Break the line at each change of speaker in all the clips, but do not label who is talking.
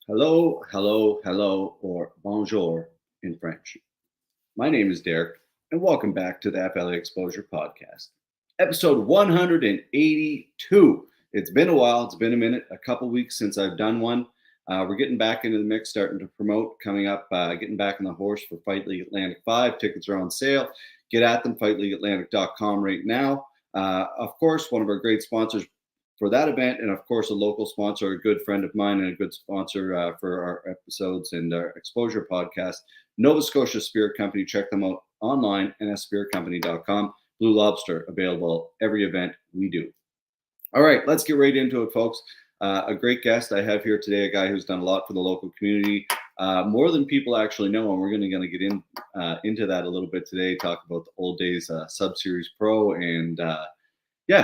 Hello, hello, hello, or bonjour in French. My name is Derek, and welcome back to the FLA Exposure Podcast, episode 182. It's been a while, it's been a minute, a couple weeks since I've done one. We're getting back into the mix, starting to promote, coming up, getting back on the horse for Fight League Atlantic 5. Tickets are on sale. Get at them, fightleagueatlantic.com right now. Of course, one of our great sponsors for that event, and of course, a local sponsor, a good friend of mine, and a good sponsor for our episodes and our exposure podcast, Nova Scotia Spirit Company. Check them out online, nsspiritcompany.com. Blue Lobster, available every event we do. All right, let's get right into it, folks. A great guest I have here today, a guy who's done a lot for the local community, more than people actually know, and we're going to get into that a little bit today, talk about the old days Sub-Series Pro, and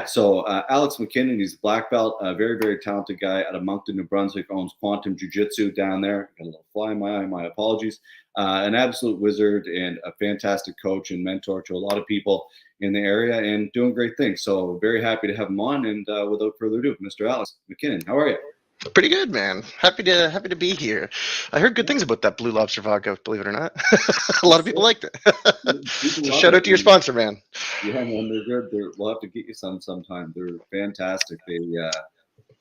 so Alex MacKinnon, he's a black belt, a very, very talented guy out of Moncton, New Brunswick, owns Quantum Jiu-Jitsu down there. Got a little fly in my eye, my apologies. An absolute wizard and a fantastic coach and mentor to a lot of people in the area and doing great things. So very happy to have him on. And without further ado, Mr. Alex MacKinnon, how are you?
Pretty good, man. Happy to be here. I heard good things about that Blue Lobster vodka, believe it or not. A lot of people liked it. So shout out to your sponsor, man.
Yeah, man, they're good. We'll have to get you some sometime. They're fantastic. They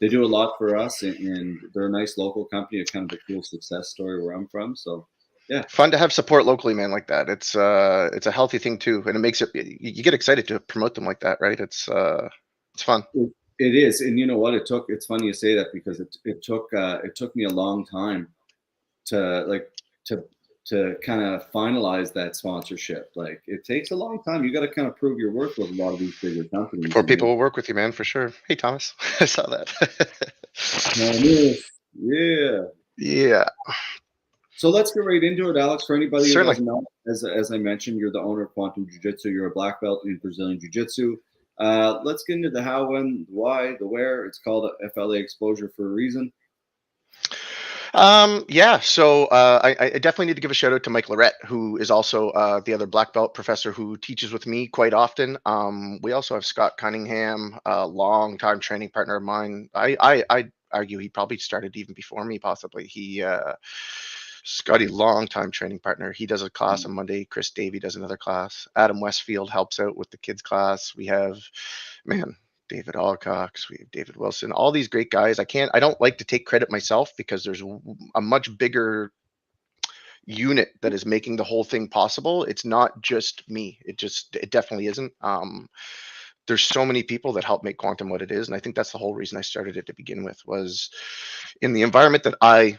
do a lot for us, and they're a nice local company. A kind of a cool success story where I'm from. So yeah,
fun to have support locally, man, like that. It's a healthy thing too, and it makes it you get excited to promote them like that, right? It's fun.
It is, and you know what? It's funny you say that because it took me a long time to kind of finalize that sponsorship. Like it takes a long time. You got to kind of prove your worth with a lot of these bigger companies
before people will work with you, man, for sure. Hey, Thomas, I saw that. Yeah.
So let's get right into it, Alex. For anybody who doesn't know, as I mentioned, you're the owner of Quantum Jiu-Jitsu. You're a black belt in Brazilian Jiu-Jitsu. Let's get into the how, when, the why, the where. It's called a FLA exposure for a reason.
So I definitely need to give a shout out to Mike Lorette, who is also the other black belt professor who teaches with me quite often. We also have Scott Cunningham, a long-time training partner of mine. I argue he probably started even before me, possibly. Scotty, long-time training partner. He does a class on Monday. Chris Davey does another class. Adam Westfield helps out with the kids class. We have, David Alcox, we have David Wilson, all these great guys. I don't like to take credit myself because there's a much bigger unit that is making the whole thing possible. It's not just me. It definitely isn't. There's so many people that help make Quantum what it is. And I think that's the whole reason I started it to begin with, was in the environment that I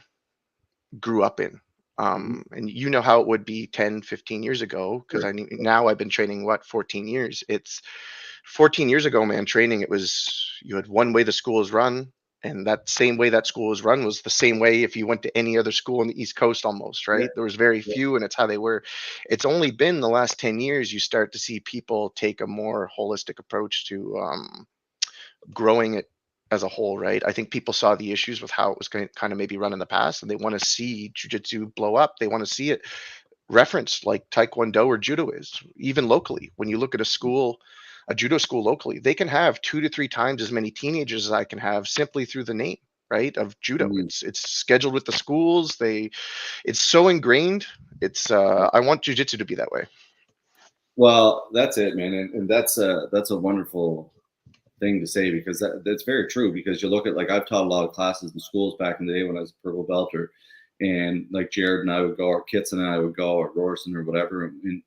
grew up in. And you know how it would be 10, 15 years ago, because now I've been training 14 years. It's 14 years ago, man, training, it was, you had one way the school is run, and that same way that school was run was the same way if you went to any other school on the East Coast almost, right? Yeah. There was very few, and it's how they were. It's only been the last 10 years you start to see people take a more holistic approach to growing it as a whole, right? I think people saw the issues with how it was kind of maybe run in the past, and they want to see jiu-jitsu blow up. They want to see it referenced like Taekwondo or Judo is, even locally. When you look at a judo school locally, they can have 2 to 3 times as many teenagers as I can have simply through the name, right, of judo. It's scheduled with the schools. It's so ingrained. I want jiu-jitsu to be that way.
Well, that's it, man, and that's a wonderful thing to say, because that's very true. Because you look at, like, I've taught a lot of classes in schools back in the day when I was a purple belter, and like Jared and I would go, or Kitson and I would go, or Rorson or whatever, and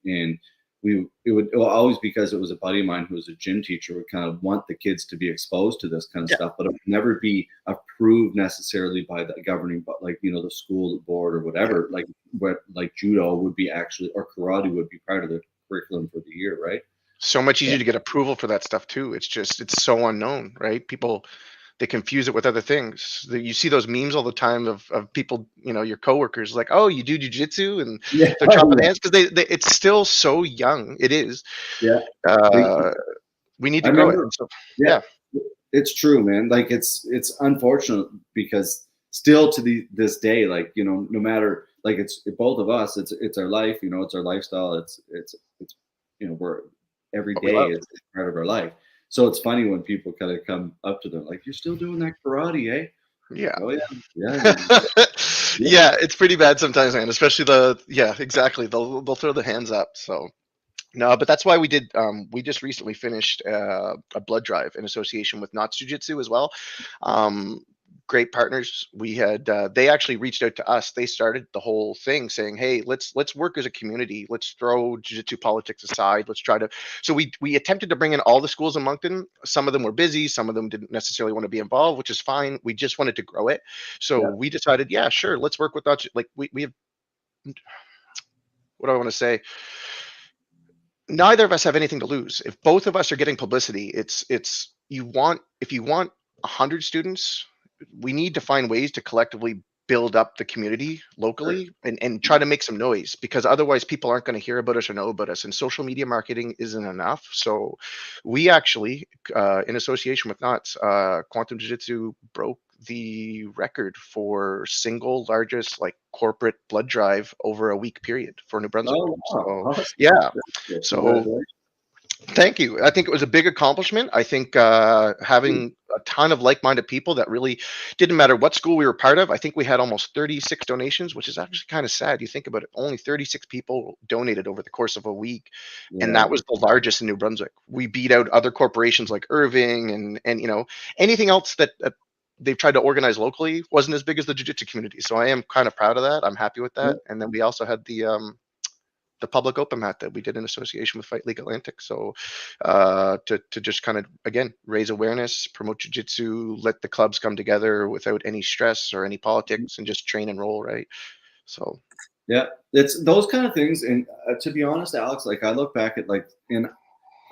it would always, because it was a buddy of mine who was a gym teacher, would kind of want the kids to be exposed to this kind of stuff, but it would never be approved necessarily by the governing, but like, the school board or whatever. Like what, like judo would be actually, or karate would be part of the curriculum for the year, right?
So much easier to get approval for that stuff too. It's so unknown, right? People, they confuse it with other things. You see those memes all the time of people, your coworkers, like, oh, you do jiu-jitsu, and they're chopping hands, because it's still so young. It is.
Yeah.
We need to grow it. So, yeah,
it's true, man. Like it's unfortunate, because still to this day, like, no matter, like, it's both of us, it's our life, it's our lifestyle. It's we're every day it's part of our life. So it's funny when people kind of come up to them like, you're still doing that karate, eh?
Yeah.
Oh yeah, yeah,
Yeah, it's pretty bad sometimes, man. Especially exactly. They'll throw their hands up. So no, but that's why we did. We just recently finished a blood drive in association with Knott's Jiu-Jitsu as well. Um, Great partners. We had. They actually reached out to us. They started the whole thing, saying, "Hey, let's work as a community. Let's throw Jiu-Jitsu politics aside. Let's try to." So we attempted to bring in all the schools in Moncton. Some of them were busy. Some of them didn't necessarily want to be involved, which is fine. We just wanted to grow it. So
yeah.
we decided, yeah, sure, let's work with Knott's. Like we have. What do I want to say? Neither of us have anything to lose. If both of us are getting publicity, it's you want if you want 100 students, we need to find ways to collectively build up the community locally and try to make some noise, because otherwise people aren't going to hear about us or know about us, and social media marketing isn't enough. So we actually in association with Knott's, Quantum Jiu-Jitsu broke the record for single largest like corporate blood drive over a week period for New Brunswick.
Oh wow,
So
awesome.
yeah,
Good.
so
Congratulations.
thank you. I think it was a big accomplishment. I think having a ton of like-minded people that really didn't matter what school we were part of. I think we had almost 36 donations, which is actually kind of sad. You think about it, only 36 people donated over the course of a week, and
Yeah.
that was the largest in New Brunswick. We beat out other corporations like Irving and anything else that they've tried to organize locally wasn't as big as the jiu-jitsu community. So I am kind of proud of that. I'm happy with
Yeah.
that. And then we also had the public open mat that we did in association with Fight League Atlantic. So to just kind of, again, raise awareness, promote jiu-jitsu, let the clubs come together without any stress or any politics and just train and roll, right? So
Yeah, it's those kind of things. And to be honest, Alex, like I look back at and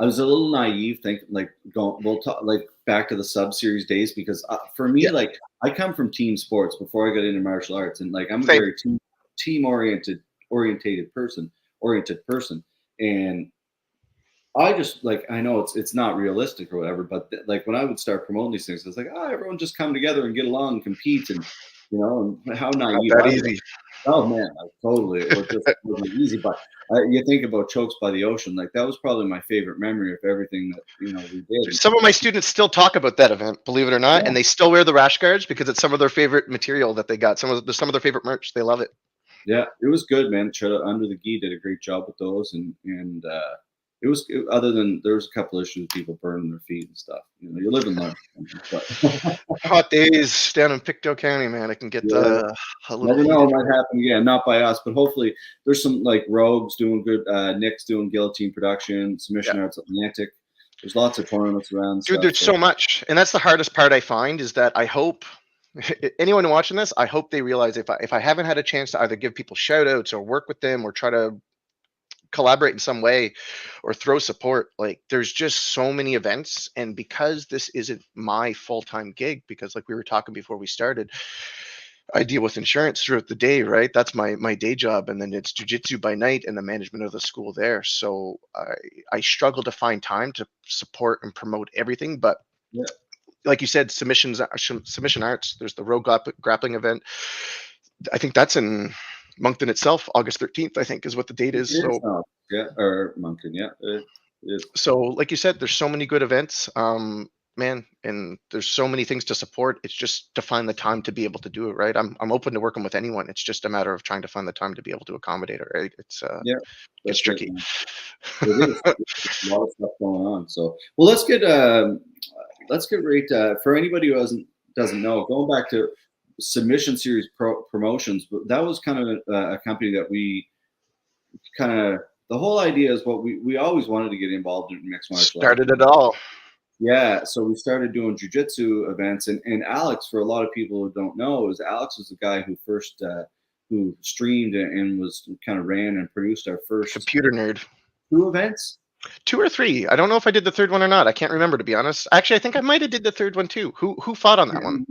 I was a little naive, thinking we'll talk like back to the sub series days, because for me,
yeah,
like I come from team sports before I got into martial arts, and like I'm a
same.
very team oriented person, and I just like I know it's not realistic or whatever, but like when I would start promoting these things, it's like, oh, everyone just come together and get along and compete, and and how
Not
naive
that
I was.
easy.
Oh man, totally. It was just wasn't easy. But you think about Chokes by the Ocean, like that was probably my favorite memory of everything that we did.
Some of my students still talk about that event, believe it or not,
Yeah,
and they still wear the rash guards because it's some of their favorite material that they got. Some of their favorite merch. They love it.
yeah, it was good, man. Shout out Under the Gi did a great job with those, and it was other than there was a couple issues with people burning their feet and stuff. You live and learn. But
Hot days down in Pictou County, man. It can get
yeah.
a little
Never know,
heated.
it might happen again. Not by us, but hopefully there's some like Rogues doing good. Nick's doing Guillotine Production,
Yeah.
Submission Arts Atlantic. There's lots of tournaments around. And
Dude,
stuff,
there's
so.
so much, and that's the hardest part I find is that I hope anyone watching this, I hope they realize if I haven't had a chance to either give people shout outs or work with them or try to collaborate in some way or throw support, like there's just so many events, and because this isn't my full-time gig, because like we were talking before we started, I deal with insurance throughout the day, right? That's my day job, and then it's jiu-jitsu by night and the management of the school there. So I struggle to find time to support and promote everything. But
Yeah.
like you said, submission arts. There's the road grappling event. I think that's in Moncton itself, August 13th. I think is what the date is. So
Yeah, or Moncton. Yeah, it is.
so like you said, there's so many good events. Man, and there's so many things to support. It's just to find the time to be able to do it, right? I'm open to working with anyone. It's just a matter of trying to find the time to be able to accommodate it, right? It's
Yeah,
it's
that's it,
tricky.
man. It is. There's a lot of stuff going on. So, well, let's get right for anybody who doesn't know. Going back to Submission Series Promotions, that was kind of a company that we kind of the whole idea is what we always wanted to get involved in mixed martial arts.
Started it all.
Yeah, so we started doing jujitsu events, and Alex, for a lot of people who don't know, Alex was the guy who first who streamed and was kind of ran and produced our first
Computer nerd.
2 events.
2 or 3. I don't know if I did the third one or not. I can't remember, to be honest. Actually, I think I might have did the third one too. Who fought on that one?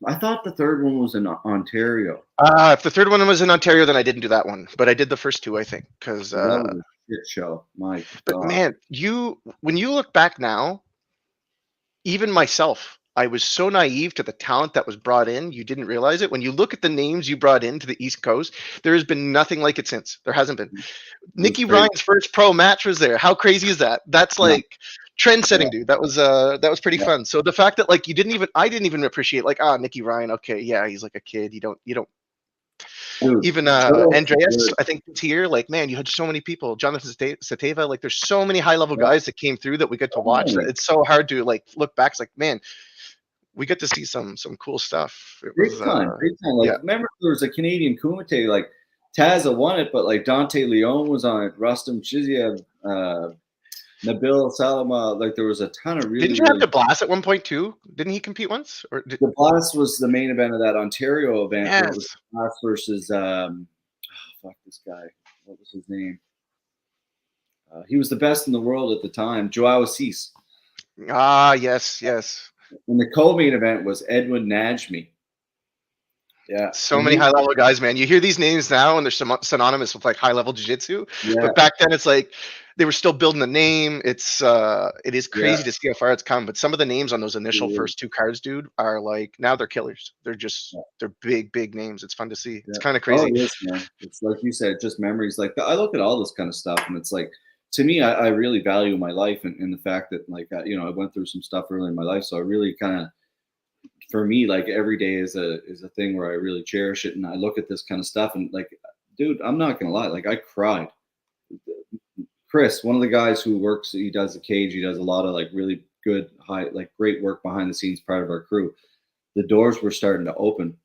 I thought the third one was in Ontario.
If the third one was in Ontario, then I didn't do that one. But I did the first 2, I think, because.
That was a shit show, my
But
God.
man, when you look back now, even myself, I was so naive to the talent that was brought in. You didn't realize it. When you look at the names you brought into the East Coast, there has been nothing like it since. There hasn't been. Nicky Ryan's first pro match was there. How crazy is that? That's like trend setting, dude. That was pretty fun. So the fact that like I didn't even appreciate like Nicky Ryan. Okay, yeah, he's like a kid. You don't
Dude,
even
what else is
Andreas.
good?
I think it's here. Like man, you had so many people. Jonathan Sateva. Like there's so many high level
Yeah,
guys that came through that we get to watch. That
definitely.
it's so hard to like look back. It's like man, we get to see some cool stuff. It
Big
was
time, big time. Like,
yeah.
remember there was a Canadian Kumite, like Taza won it, but like Dante Leon was on it, Rustam Chiziev, Nabil Salama. Like there was a ton of really,
Didn't you have
really.
to blast at one point too? Didn't he compete once? Or did,
The Blast was the main event of that Ontario event where it was
yes.
Blast versus fuck this guy. What was his name? He was the best in the world at the time, Joao Assis.
Ah, yes, yes.
And the co-main event was Edwin Najmi. Yeah,
So
and
many
he,
high level guys, man. You hear these names now, and they're synonymous with like high level jiu-jitsu.
yeah,
But back then, it's like they were still building the name. It is
yeah,
crazy to see how far it's come. But some of the names on those initial
it is.
first two cards, dude, are like now they're killers.
Yeah,
They're big names. It's fun to see.
yeah.
It's kind of
Oh,
crazy.
it is, man. It's like you said, just memories. Like I look at all this kind of stuff, and it's like, to me, I really value my life and the fact that, like, I went through some stuff early in my life, so I really kind of, for me, like every day is a thing where I really cherish it, and I look at this kind of stuff, and like, dude, I'm not gonna lie, like I cried. Chris, one of the guys who works, he does the cage, he does a lot of like really good, high, like great work behind the scenes, part of our crew. The doors were starting to open,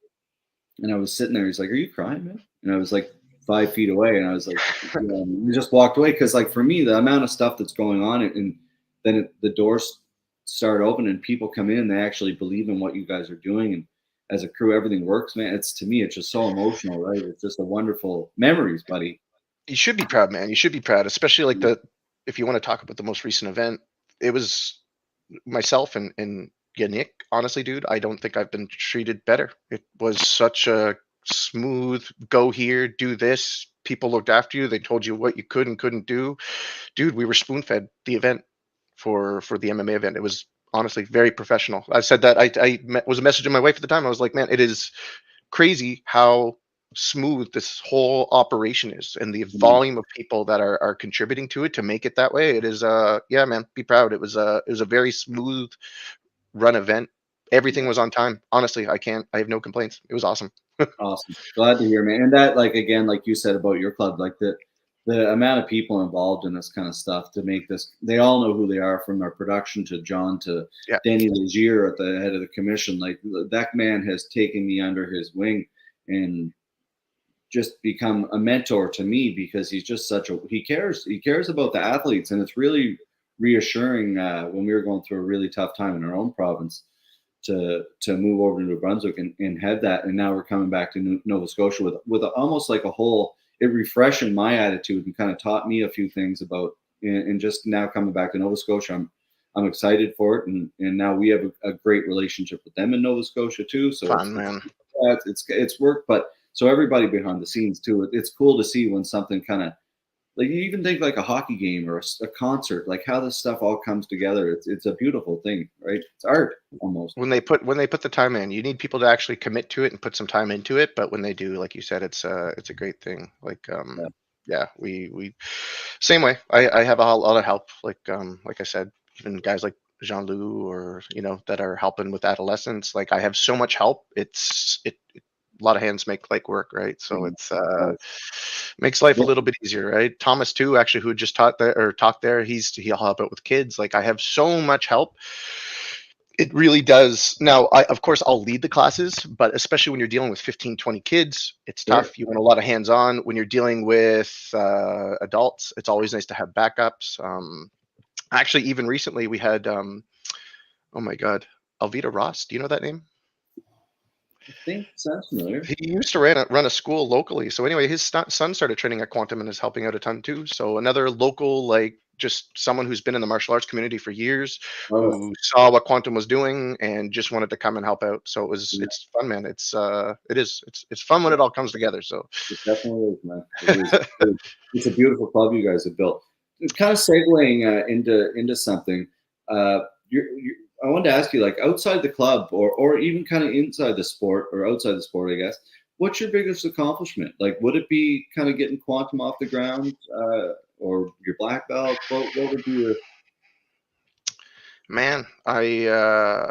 and I was sitting there. He's like, "Are you crying, man?" And I was like 5 feet away, and I was like, we just walked away because, like, for me, the amount of stuff that's going on, and then the doors start open, and people come in. They actually believe in what you guys are doing, and as a crew, everything works, man. It's, to me, it's just so emotional, right? It's just a wonderful memories, buddy.
You should be proud, man. You should be proud, especially like if you want to talk about the most recent event. It was myself and Yannick, honestly, dude, I don't think I've been treated better. It was such a smooth go here, do this. People looked after you. They told you what you could and couldn't do. Dude, we were spoon fed the event for the MMA event. It was honestly very professional. I said that was messaging my wife at the time. I was like, man, it is crazy how smooth this whole operation is and the
Mhm.
volume of people that are contributing to it to make it that way. It is yeah, man, be proud. It was a very smooth run event. Everything was on time. Honestly, I have no complaints. It was awesome.
Awesome. Glad to hear, man. And that, like, again, like you said about your club, like the amount of people involved in this kind of stuff to make this, they all know who they are, from our production to John to
Yeah.
Danny Legier at the head of the commission. Like, that man has taken me under his wing and just become a mentor to me, because he's just he cares about the athletes, and it's really reassuring when we were going through a really tough time in our own province to move over to New Brunswick and have that. And now we're coming back to Nova Scotia with almost like a whole, it refreshed my attitude and kind of taught me a few things about, and just now coming back to Nova Scotia, I'm excited for it. And now we have a great relationship with them in Nova Scotia too. So
Fun, man.
it's work, but so everybody behind the scenes too, it's cool to see when something kind of, like, you even think like a hockey game or a concert, like how this stuff all comes together. It's a beautiful thing, right? It's art almost.
When they put the time in, you need people to actually commit to it and put some time into it. But when they do, like you said, it's a great thing. Like
Yeah.
yeah, we same way. I have a lot of help. Like I said, even guys like Jean Lou or that are helping with adolescents. Like I have so much help. A lot of hands make like work, right? So it's makes life a
Yeah.
little bit easier, right? Thomas too, actually, who just taught there or talked there, he'll help out with kids. Like I have so much help. It really does. Now, of course, I'll lead the classes, but especially when you're dealing with 15, 20 kids, it's
Sure.
tough. You want a lot of hands-on. When you're dealing with adults, it's always nice to have backups. Actually, even recently we had, oh my God, Alvita Ross. Do you know that name?
I think sounds familiar.
He used to run a school locally. So anyway, his son started training at Quantum and is helping out a ton too. So another local, like just someone who's been in the martial arts community for years,
Oh,
who saw what Quantum was doing and just wanted to come and help out. So
yeah,
it's fun, man. It's fun when it all comes together. So
it definitely is, man. It is. It's a beautiful club you guys have built. Kind of segueing into something. Uh, I wanted to ask you, like, outside the club, or even kind of inside the sport or outside the sport, I guess. What's your biggest accomplishment? Like, would it be kind of getting Quantum off the ground, or your black belt? What would be your
Man, I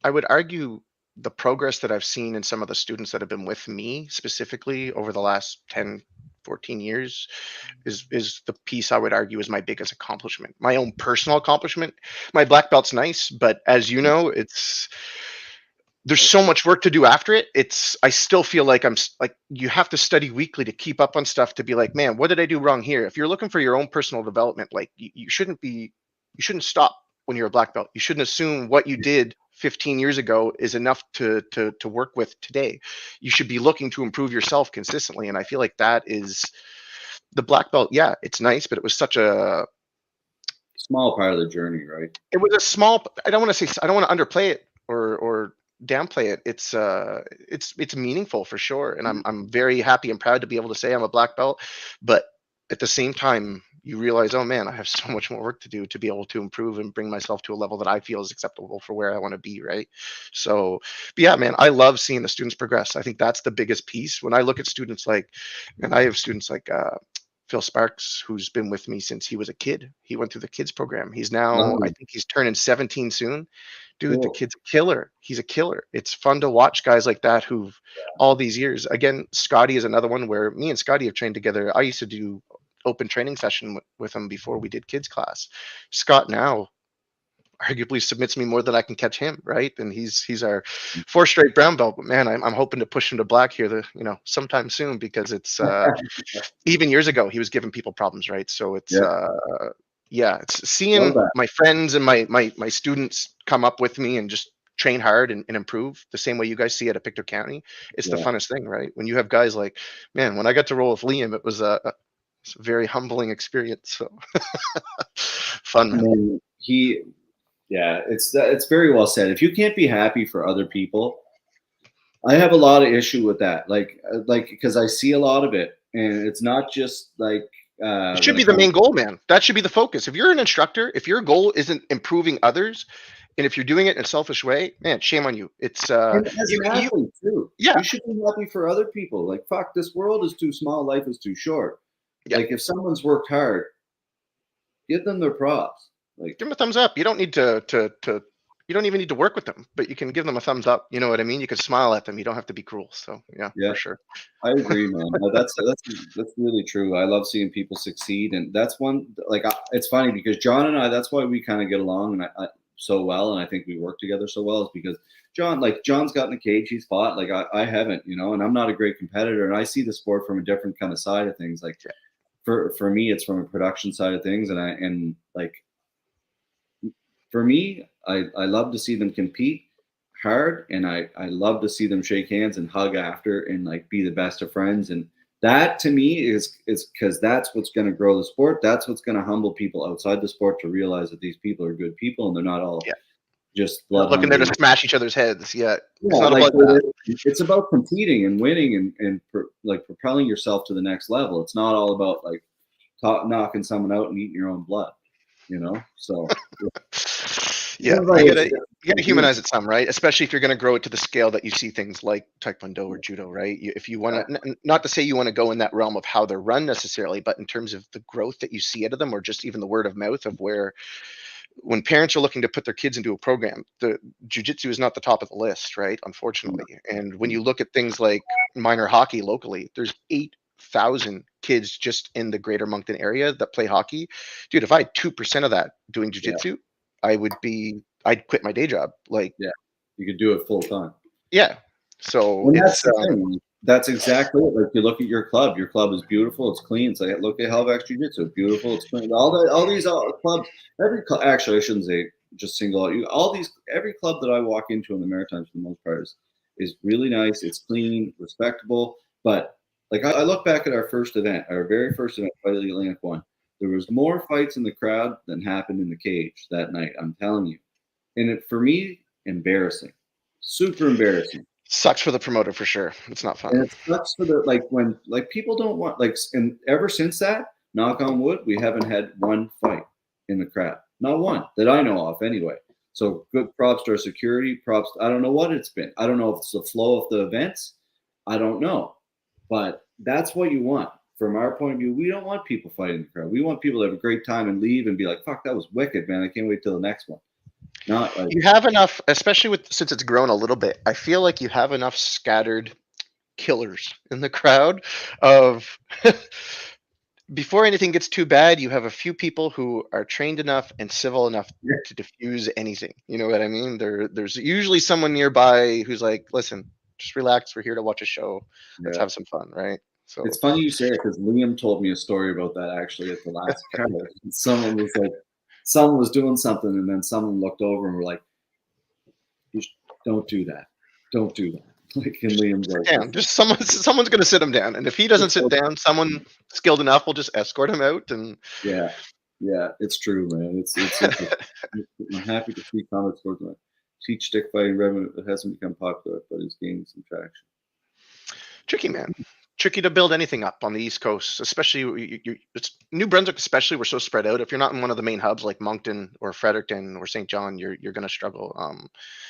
would argue the progress that I've seen in some of the students that have been with me specifically over the last 10, 14 years is the piece I would argue is my biggest accomplishment. My own personal accomplishment. My black belt's nice, but as you know, there's so much work to do after it. I still feel like like you have to study weekly to keep up on stuff to be like, man, what did I do wrong here? If you're looking for your own personal development, like you shouldn't stop when you're a black belt. You shouldn't assume what you did 15 years ago is enough to work with today. You should be looking to improve yourself consistently. And I feel like that is the black belt. Yeah, it's nice, but it was such a
Small part of the journey, right?
it was a small, I don't want to say, I don't want to underplay it or downplay it. It's meaningful for sure. And I'm very happy and proud to be able to say I'm a black belt, but at the same time, you realize, oh man, I have so much more work to do to be able to improve and bring myself to a level that I feel is acceptable for where I want to be. Right. So, but yeah, man, I love seeing the students progress. I think that's the biggest piece. When I look at students like, and I have students like, Phil Sparks, who's been with me since he was a kid. He went through the kids program. He's now, I think he's turning 17 soon. Dude, the
Cool.
kid's a killer. He's a killer. It's fun to watch guys like that who've all these years. Again, Scotty is another one where me and Scotty have trained together. I used to do open training session with him before we did kids class. Scott now arguably submits me more than I can catch him, right? And he's our 4 straight brown belt. But man, I'm hoping to push him to black here, sometime soon, because it's even years ago he was giving people problems, right? So it's it's seeing my friends and my students come up with me and just train hard and improve the same way you guys see it at Pictou County. It's the funnest thing, right? When you have guys like, man, when I got to roll with Liam, it was it's a very humbling experience. So fun, man.
I mean, it's very well said. If you can't be happy for other people, I have a lot of issue with that. Like because I see a lot of it, and it's not just like
it should be the main goal, man. That should be the focus. If you're an instructor, if your goal isn't improving others, and if you're doing it in a selfish way, man, shame on you. It's
and as an athlete too.
Yeah,
you should be happy for other people. Like, fuck, this world is too small, life is too short.
Yeah.
Like, if someone's worked hard, give them their props. Like,
give them a thumbs up. You don't need to you don't even need to work with them, but you can give them a thumbs up. You know what I mean? You can smile at them. You don't have to be cruel. So yeah, for sure.
I agree, man. That's really true. I love seeing people succeed, and that's one. Like, it's funny because John and I. That's why we kind of get along and I so well, and I think we work together so well, is because John's got in a cage, he's fought. Like I haven't, and I'm not a great competitor, and I see the sport from a different kind of side of things. Like for me, it's from a production side of things, and for me, I love to see them compete hard, and I love to see them shake hands and hug after and like be the best of friends. And that to me is because that's what's going to grow the sport. That's what's going to humble people outside the sport to realize that these people are good people and they're not all just blood
looking there to smash each other's heads. It's not
like, it's about competing and winning and like propelling yourself to the next level. It's not all about like knocking someone out and eating your own blood, so
you gotta humanize it some, right? Especially if you're going to grow it to the scale that you see things like Taekwondo or Judo, right? If you want to, not to say you want to go in that realm of how they're run necessarily, but in terms of the growth that you see out of them, or just even the word of mouth of where, when parents are looking to put their kids into a program, the jiu-jitsu is not the top of the list, right? Unfortunately. And when you look at things like minor hockey locally, there's 8,000 kids just in the greater Moncton area that play hockey. Dude, if I had 2% of that doing jiu-jitsu, I'd quit my day job. Like,
you could do it full time.
Yeah. So
that's the thing. That's exactly it. Like, you look at your club. Your club is beautiful. It's clean. It's like, look at Hellvex Jiu-Jitsu. Beautiful. It's clean. All these clubs. Actually, I shouldn't say just single out. Every club that I walk into in the Maritimes for the most part is really nice. It's clean, respectable. But like, I look back at our very first event, Fight of the Atlantic 1. There was more fights in the crowd than happened in the cage that night. I'm telling you. And for me, embarrassing. Super embarrassing.
Sucks for the promoter for sure. It's not fun.
And it sucks for when people don't want, and ever since that, knock on wood, we haven't had one fight in the crowd. Not one that I know of anyway. So good props to our security, props. I don't know what it's been. I don't know if it's the flow of the events. I don't know. But that's what you want. from our point of view, we don't want people fighting the crowd. We want people to have a great time and leave and be like, "Fuck, that was wicked, man! I can't wait till the next one." Not like,
You have enough, especially with since it's grown a little bit. I feel like you have enough scattered killers in the crowd of before anything gets too bad, you have a few people who are trained enough and civil enough
yeah,
to diffuse anything. You know what I mean? There's usually someone nearby who's like, "Listen, just relax. We're here to watch a show. Let's
yeah.
have some fun, right?" So
It's funny you say it because Liam told me a story about that actually at the last card. Someone was like, someone was doing something, and then someone looked over and were like, "Don't do that. Don't do that." Like, and Liam's
sit
like,
down. Just someone's going to sit him down, and if he doesn't
it's
sit
so,
down, someone skilled enough will just escort him out. And
yeah, yeah, it's true, man. It's interesting. I'm happy to see comic sports teach stick fighting revenue that hasn't become popular, but is gaining some traction.
tricky, man. Tricky to build anything up on the East Coast, especially it's New Brunswick. Especially, we're so spread out. If you're not in one of the main hubs like Moncton or Fredericton or St. John, you're going to struggle.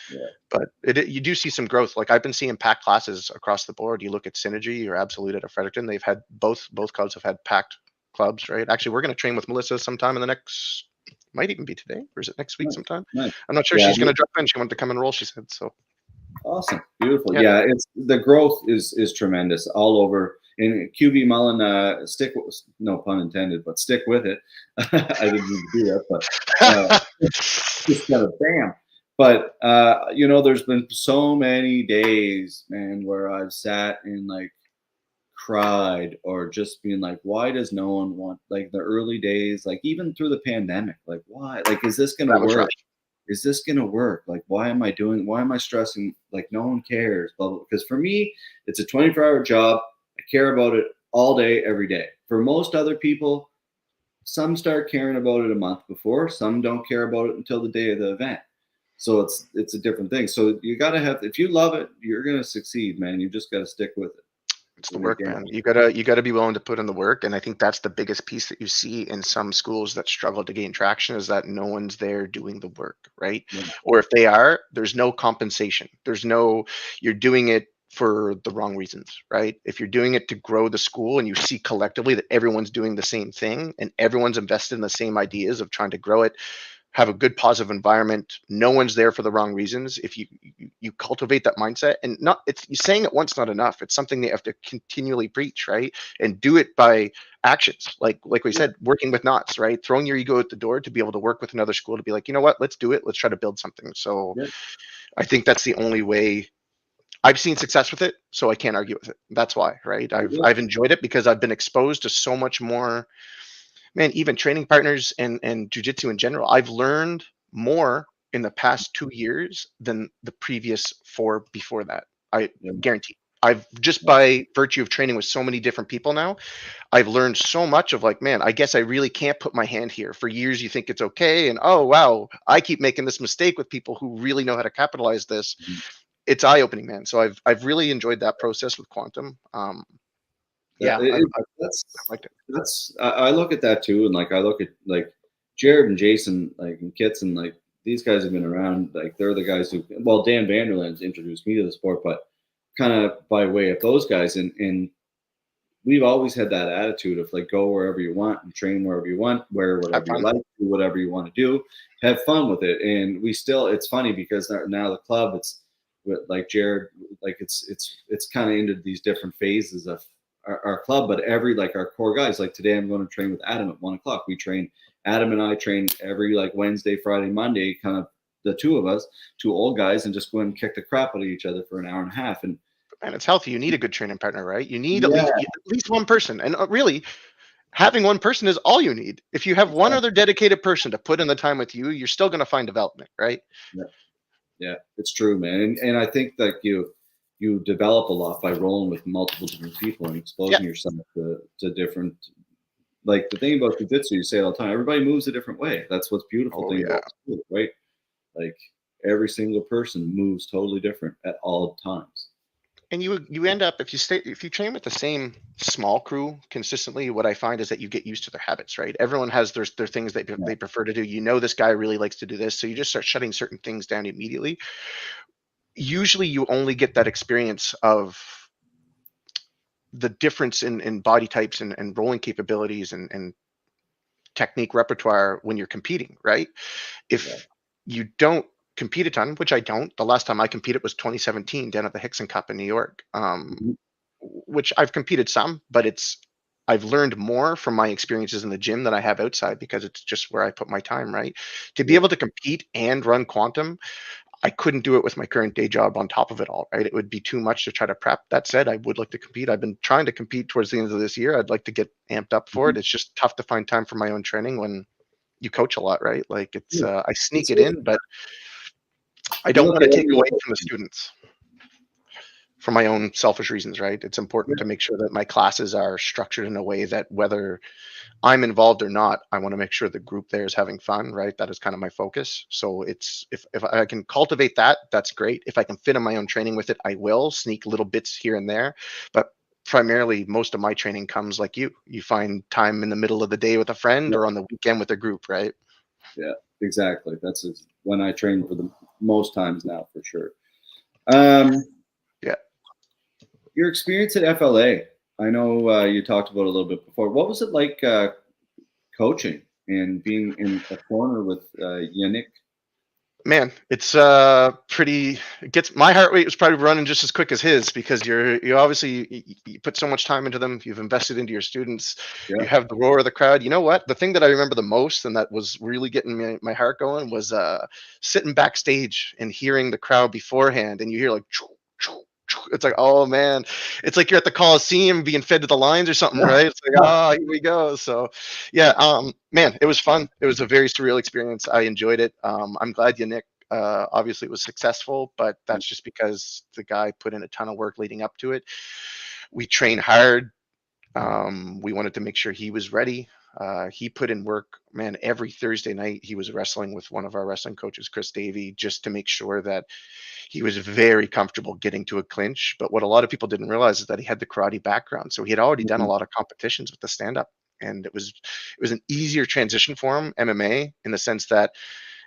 Yeah,
But you do see some growth. Like I've been seeing packed classes across the board. You look at Synergy or Absolute at Fredericton. They've had both clubs have had packed clubs, right? Actually, we're going to train with Melissa sometime in the next. Might even be today, or is it next week
nice,
sometime?
nice.
I'm not sure.
Yeah,
She's going to drop in. She wanted to come and roll. She said so.
awesome, beautiful.
Yeah.
Yeah, it's the growth is tremendous all over. And QB Mullen, no pun intended, but stick with it. I didn't mean to do that, but just kind of bam. But there's been so many days, man, where I've sat and like cried or just being like, why does no one want, like, the early days, like even through the pandemic, like, why, like, is this gonna
That was
work?
rough.
Is this gonna work? Like, why am I stressing? Like, no one cares, blah, blah. Because for me, it's a 24-hour job. I care about it all day, every day. For most other people, some start caring about it a month before, some don't care about it until the day of the event. So it's a different thing. So you gotta have, if you love it, you're gonna succeed, man. You just gotta stick with it.
It's the
And
work,
again,
man. You gotta be willing to put in the work, and I think that's the biggest piece that you see in some schools that struggle to gain traction is that no one's there doing the work, right?
yeah,
Or if they are, there's no compensation. You're doing it for the wrong reasons, right? If you're doing it to grow the school and you see collectively that everyone's doing the same thing and everyone's invested in the same ideas of trying to grow it, have a good positive environment, no one's there for the wrong reasons. If you cultivate that mindset, and not it's you saying it once not enough, it's something that you have to continually preach, right? And do it by actions, like we
yeah,
said, working with knots, right? Throwing your ego at the door to be able to work with another school to be like, you know what, let's do it, let's try to build something. So
yeah,
I think that's the only way. I've seen success with it, so I can't argue with it. That's why, right? I've
yeah.
I've enjoyed it because I've been exposed to so much more, man, even training partners and jujitsu in general. I've learned more in the past 2 years than the previous four before that. I
Yeah.
guarantee. I've just by virtue of training with so many different people now, I've learned so much of like, man, I guess I really can't put my hand here. For years, you think it's okay, and oh wow, I keep making this mistake with people who really know how to capitalize this.
Mhm.
It's eye opening, man. So I've really enjoyed that process with Quantum.
That,
Yeah,
it,
I've liked it.
that's I look at that too, and like I look at like Jared and Jason, like, and Kits, and like these guys have been around. Like, they're the guys who, well, Dan Vanderland's introduced me to the sport, but kind of by way of those guys, and we've always had that attitude of like, go wherever you want and train wherever you want, wear
Have
whatever you
fun.
like, do whatever you want to do, have fun with it. And we still, it's funny because now the club, it's with like Jared, like it's kind of into these different phases of our club, but every, like, our core guys, like today I'm going to train with Adam at 1 o'clock. We train, Adam and I train every like Wednesday, Friday, Monday, kind of the two of us, two old guys, and just go and kick the crap out of each other for an hour and a half. And
And it's healthy. You need a good training partner, right? You need
yeah,
at least one person. And really, having one person is all you need. If you have one other dedicated person to put in the time with you, you're still going to find development, right?
yeah. Yeah, it's true, man. And I think that you develop a lot by rolling with multiple different people and
Yeah.
exposing yourself to different. Like, the thing about jujitsu, you say it all the time. Everybody moves a different way. That's what's beautiful
Oh
thing
yeah.
about sport, right? Like, every single person moves totally different at all times.
And you end up if you train with the same small crew consistently, what I find is that you get used to their habits, right? Everyone has their things that
Yeah,
they prefer to do. You know, this guy really likes to do this, so you just start shutting certain things down immediately. Usually, you only get that experience of the difference in body types and rolling capabilities and technique repertoire when you're competing, right?
Yeah.
If you don't compete a ton, which I don't, the last time I competed was 2017 down at the Hickson Cup in New York,
Mhm.
which I've competed some, but I've learned more from my experiences in the gym than I have outside because it's just where I put my time, right? To be
Yeah.
able to compete and run quantum, I couldn't do it with my current day job on top of it all, right? It would be too much to try to prep. That said, I would like to compete. I've been trying to compete towards the end of this year. I'd like to get amped up for
Mhm.
it. It's just tough to find time for my own training when you coach a lot, right? Like
Yeah.
I sneak
It's
it in, but I
you
don't
look
want to
at
take
every
away
little
from the
thing.
students for my own selfish reasons, right? It's important to make sure that my classes are structured in a way that whether I'm involved or not, I want to make sure the group there is having fun, right? That is kind of my focus. So it's if I can cultivate that, that's great. If I can fit in my own training with it, I will sneak little bits here and there. But primarily, most of my training comes like you find time in the middle of the day with a friend
Yeah.
or on the weekend with a group, right?
Yeah. Exactly. When I train for the most times now, for sure. Um,
Yeah.
your experience at FLA. I know you talked about it a little bit before. What was it like coaching and being in a corner with Yannick?
Man, it's pretty it gets my heart rate was probably running just as quick as his because you obviously you put so much time into them, you've invested into your students,
Yeah.
you have the roar of the crowd. You know what? The thing that I remember the most and that was really getting my heart going was sitting backstage and hearing the crowd beforehand and you hear like choo, choo, choo. It's like, oh man, it's like you're at the Coliseum being fed to the lions or something, right? It's like, oh, here we go. So yeah, man, it was fun. It was a very surreal experience. I enjoyed it. I'm glad you, Nick. Obviously, it was successful, but that's just because the guy put in a ton of work leading up to it. We trained hard. We wanted to make sure he was ready. He put in work, man. Every Thursday night, he was wrestling with one of our wrestling coaches, Chris Davey, just to make sure that he was very comfortable getting to a clinch. But what a lot of people didn't realize is that he had the karate background, so he had already done a
Mhm.
lot of competitions with the stand up, and it was an easier transition for him, MMA, in the sense that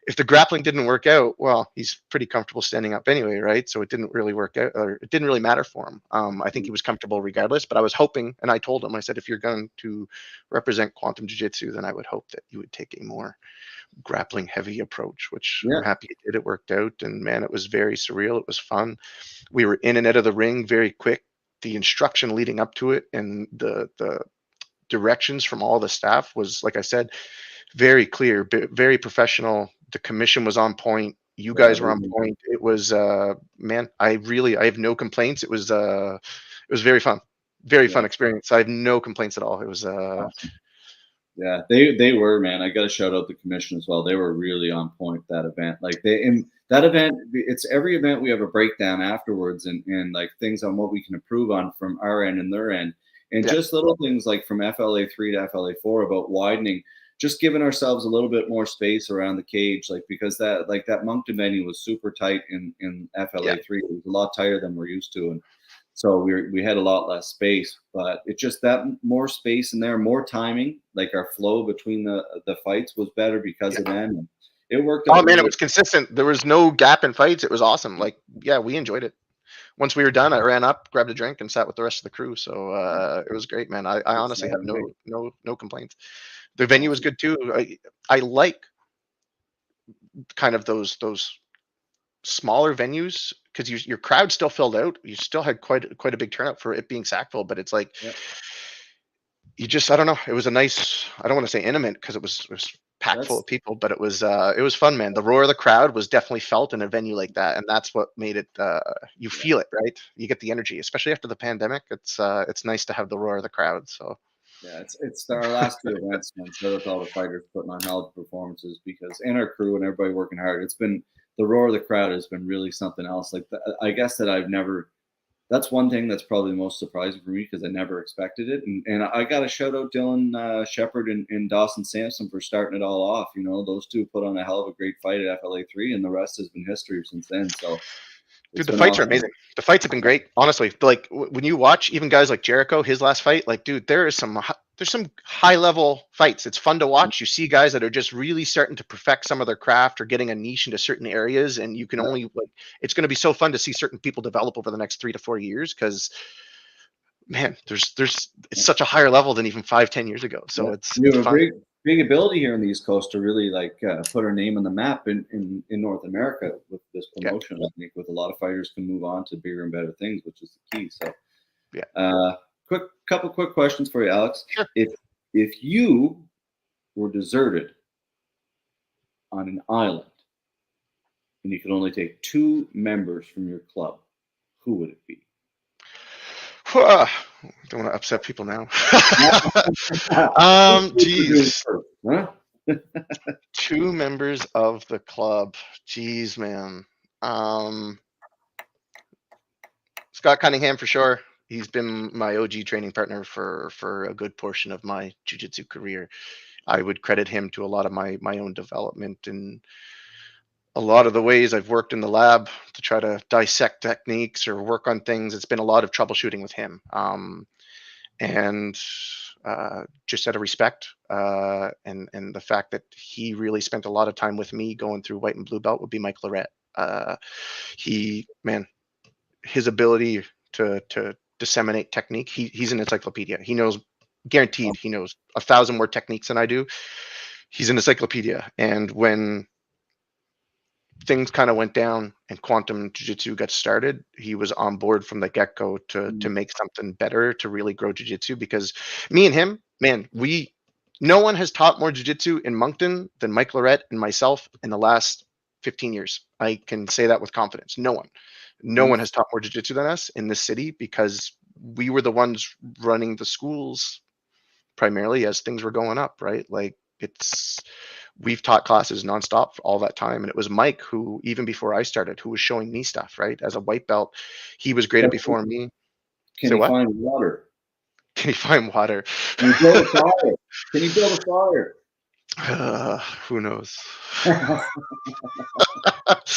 if the grappling didn't work out, well, he's pretty comfortable standing up anyway, right? So it didn't really work out, or it didn't really matter for him. I think he was comfortable regardless. But I was hoping, and I told him, I said, if you're going to represent quantum jiu-jitsu, then I would hope that you would take a more grappling heavy approach, which I'm
Yeah.
happy it did. It worked out, and man, it was very surreal. It was fun. We were in and out of the ring very quick. The instruction leading up to it and the directions from all the staff was, like I said, very clear, very professional. The commission was on point. You
Yeah.
guys were on point. It was man, I have no complaints. It was very fun. Very
Yeah.
fun experience. I have no complaints at all. It was
Awesome. Yeah, they were, man. I got to shout out the commission as well. They were really on point that event. Like they in that event, it's every event we have a breakdown afterwards and like things on what we can improve on from our end and their end, and
yeah,
just little things like from FLA 3 to FLA 4 about widening, just giving ourselves a little bit more space around the cage, like because that Moncton venue was super tight in
yeah.
FLA 3. It was a lot tighter than we're used to, and so we had a lot less space, but it just that more space in there, more timing, like our flow between the fights was better because of
Yeah.
them. And it worked
Oh
out
man, it
really.
was consistent. There was no gap in fights. It was awesome. Like, yeah, we enjoyed it. Once we were done, I ran up, grabbed a drink, and sat with the rest of the crew. So it was great, man. I
It's
honestly have
great.
no complaints. The venue was
Awesome.
good too. I like kind of those smaller venues because your crowd still filled out. You still had quite a big turnout for it being Sackville, but it's like
Yeah,
you just I don't know. It was a nice. I don't want to say intimate because it was packed full
that's
of people, but it was fun, man. The roar of the crowd was definitely felt in a venue like that, and that's what made it. You
yeah,
feel it, right? You get the energy, especially after the pandemic. It's nice to have the roar of the crowd. So
yeah. It's our last two events, man. Shout out to all the fighters putting on hell of performances because and our crew and everybody working hard. It's been the roar of the crowd has been really something else. Like I guess that I've never that's one thing that's probably the most surprising for me because I never expected it. And I got to shout out Dylan Shepard and Dawson Sampson for starting it all off. You know, those two put on a hell of a great fight at FLA 3, and the rest has been history since then. So
dude,
it's
the
been
fights are
awesome.
amazing. The fights have been great, honestly. Like when you watch even guys like Jericho, his last fight, like dude, there's some high level fights. It's fun to watch. You see guys that are just really starting to perfect some of their craft or getting a niche into certain areas, and you can
Yeah,
only like it's going to be so fun to see certain people develop over the next 3 to 4 years because man, it's such a higher level than even 5-10 years ago. So it's
we have a
fun.
big ability here in the East Coast to really like put our name on the map in North America with this
Yeah.
promotion. I think with a lot of fighters can move on to bigger and better things, which is the key. So
Yeah.
couple quick questions for you, Alex.
Sure.
If you were deserted on an island and you could only take 2 members from your club, who would it be?
Don't want to upset people now. Geez.
Huh?
2 members of the club. Geez, man. Scott Cunningham for sure. He's been my OG training partner for a good portion of my jiu-jitsu career. I would credit him to a lot of my own development and a lot of the ways I've worked in the lab to try to dissect techniques or work on things. It's been a lot of troubleshooting with him. And just out of respect and the fact that he really spent a lot of time with me going through white and blue belt would be Mike Lorette. His ability to disseminate technique, he's an encyclopedia. He knows, guaranteed, he knows 1,000 more techniques than I do. He's an encyclopedia. And when things kind of went down and quantum jiu-jitsu got started, he was on board from the get-go to make something better, to really grow jiu-jitsu. Because me and him, man, no one has taught more jiu-jitsu in Moncton than Mike Lorette and myself in the last 15 years. I can say that with confidence. No one has taught more jiu-jitsu than us in this city, because we were the ones running the schools primarily as things were going up, right? Like we've taught classes nonstop for all that time. And it was Mike who, even before I started, who was showing me stuff, right? As a white belt, he was graded before me.
Can he find water?
Can he find water?
Can he build a fire? Can he build a fire?
Who knows?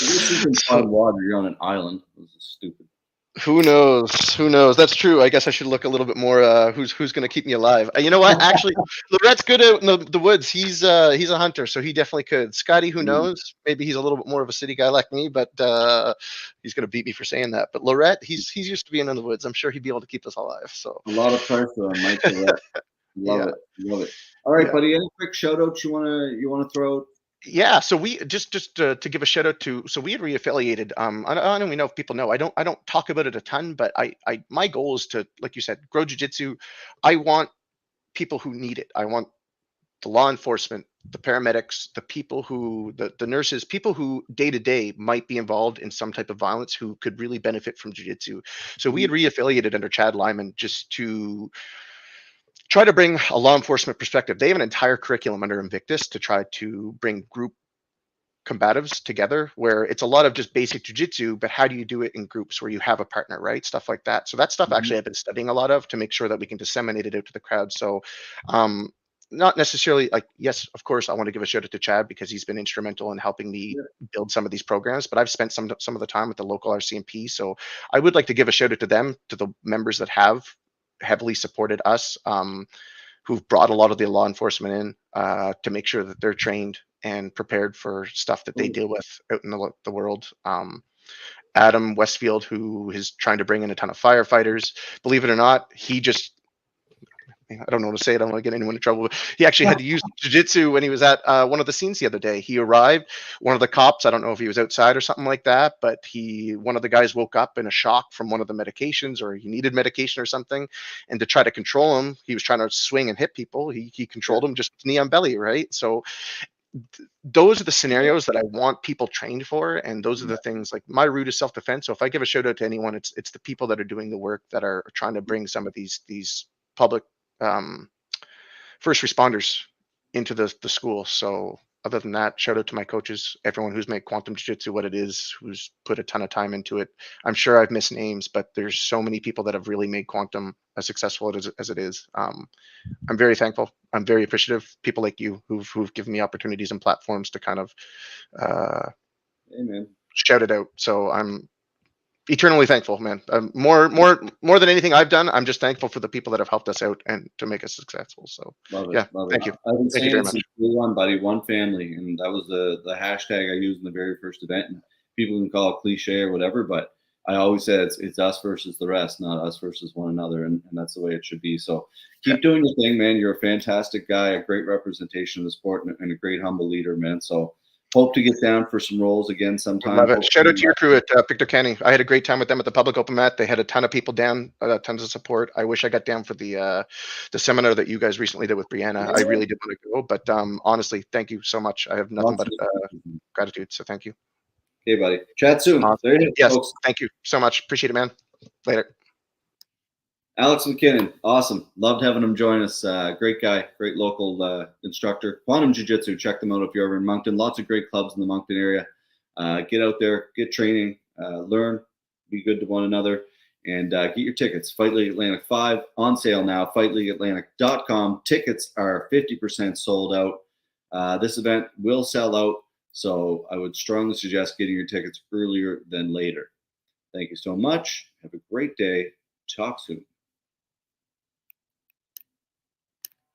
If you can find water, you're on an island. This is stupid.
Who knows? That's true. I guess I should look a little bit more who's going to keep me alive. You know what? Actually, Lorette's good out in the woods. He's a hunter, so he definitely could. Scotty, who knows? Maybe he's a little bit more of a city guy like me, but he's going to beat me for saying that. But Lorette, he's used to being in the woods. I'm sure he'd be able to keep us alive. So
a lot of pressure on Mike Lorette. Love it. All right, buddy. Any quick shout outs you wanna throw out?
Yeah, so we just to give a shout out to, so we had reaffiliated. I don't even know if people know. I don't talk about it a ton, but my goal is to, like you said, grow jiu-jitsu. I want people who need it. I want the law enforcement, the paramedics, the people who the nurses, people who day to day might be involved in some type of violence, who could really benefit from jiu-jitsu. So we had reaffiliated under Chad Lyman just to try to bring a law enforcement perspective. They have an entire curriculum under Invictus to try to bring group combatives together, where it's a lot of just basic jiu-jitsu, but how do you do it in groups where you have a partner, right? Stuff like that. So that stuff actually I've been studying a lot of, to make sure that we can disseminate it out to the crowd. So not necessarily like, yes, of course, I want to give a shout out to Chad, because he's been instrumental in helping me build some of these programs, but I've spent some of the time with the local RCMP. So I would like to give a shout out to them, to the members that have heavily supported us, who've brought a lot of the law enforcement in to make sure that they're trained and prepared for stuff that they deal with out in the world. Adam Westfield, who is trying to bring in a ton of firefighters. Believe it or not, I don't know how to say it. I don't want to get anyone in trouble. He actually had to use jiu-jitsu when he was at one of the scenes the other day. He arrived, one of the cops, I don't know if he was outside or something like that, but one of the guys woke up in a shock from one of the medications, or he needed medication or something. And to try to control him, he was trying to swing and hit people. He controlled him just knee on belly, right? So those are the scenarios that I want people trained for. And those are the things, like, my route is self-defense. So if I give a shout out to anyone, it's the people that are doing the work, that are trying to bring some of these public first responders into the school. So other than that, shout out to my coaches, everyone who's made quantum jiu-jitsu what it is, who's put a ton of time into it. I'm sure I've missed names, but there's so many people that have really made quantum as successful as it is. I'm very thankful. I'm very appreciative. People like you who've given me opportunities and platforms to kind of shout it out. So I'm eternally thankful, man. More than anything I've done, I'm just thankful for the people that have helped us out and to make us successful. So
love
it. Thank you.
I've been saying it since day one, buddy. One family, and that was the hashtag I used in the very first event. And people can call it cliche or whatever, but I always say it's us versus the rest, not us versus one another, and that's the way it should be. So keep doing your thing, man. You're a fantastic guy, a great representation of the sport, and a great humble leader, man. So hope to get down for some rolls again sometime.
Love it. Shout out to your crew at Victor Kenny. I had a great time with them at the public open mat. They had a ton of people down, tons of support. I wish I got down for the seminar that you guys recently did with Brianna. I really did want to go, but honestly, thank you so much. I have nothing but gratitude. So thank you.
Okay, buddy. Chat soon. There you go,
yes,
folks.
thank you so much. Appreciate it, man. Later.
Alex MacKinnon, awesome. Loved having him join us. Great guy, great local instructor. Quantum Jiu-Jitsu, check them out if you're ever in Moncton. Lots of great clubs in the Moncton area. Get out there, get training, learn, be good to one another, and get your tickets. Fight League Atlantic 5 on sale now, fightleagueatlantic.com. Tickets are 50% sold out. This event will sell out, so I would strongly suggest getting your tickets earlier than later. Thank you so much. Have a great day. Talk soon.